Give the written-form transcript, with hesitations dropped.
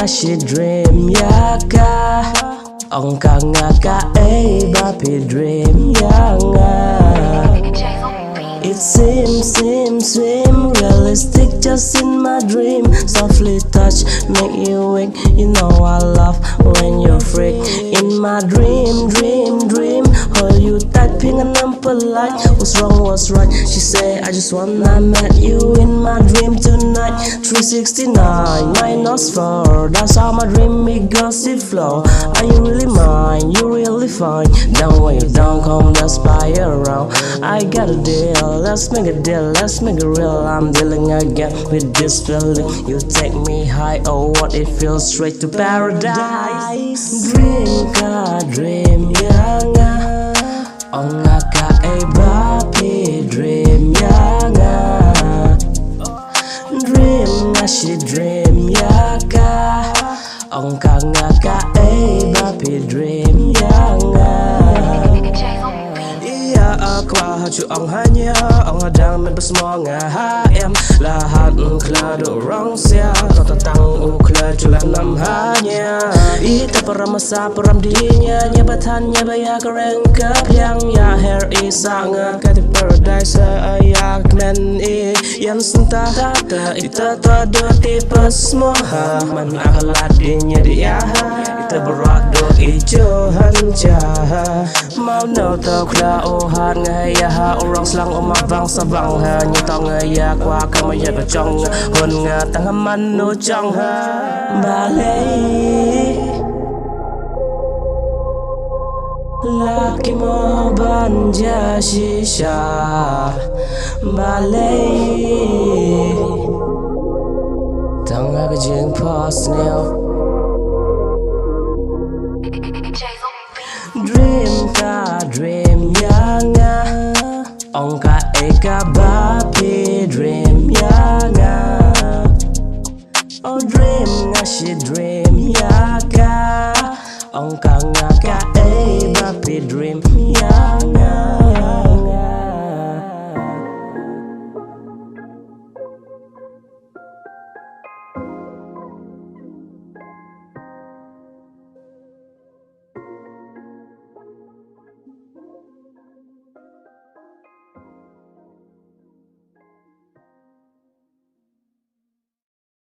ngasih dream ya ka ongka ngaka bapi dream ya nga. It seems realistic just in my dream. Softly touch, make you wake. You know I love when you're freak. In my dream. Hold you tight, pink and I'm polite. What's wrong, what's right? She say, I just wanna meet you in my dream tonight. 369, minus 4. That's how my dream it goes, it flow. Are you really mine? You really fine. Down when you down, come let's buy around. I got a deal, let's make a deal, let's make it real. I'm dealing again with this feeling. You take me high, oh what it feels, straight to paradise. Dream ka, dream ya nga ongga ka bapi dream ya nga. Dream ngasih dream ya ka ongka ngaka bapi dream ya nga. Aku haju ang hanya ang hadang med semua ngaham lahat klado orang sia kau tatang klado nam hanya ita peramasa peram dinya nyabatannya bayar kerengkap yang ya hair isang kati paradise ayak men yang sentah kata ita todo tipe semua man akaladinya dia ita berat do ijo hanja mau no tau kla ohan ngaya orang selang omabang sabang nyetong ngaya kwa kamaya kacong hon ngatang manu chong balai laki mo banja shisha balai tanga kajing pas neo. Dream ka dream ya nga ongka bapi dream ya nga. Oh dream ngasih dream ya ka ongka ngaka bapi dream ya nga.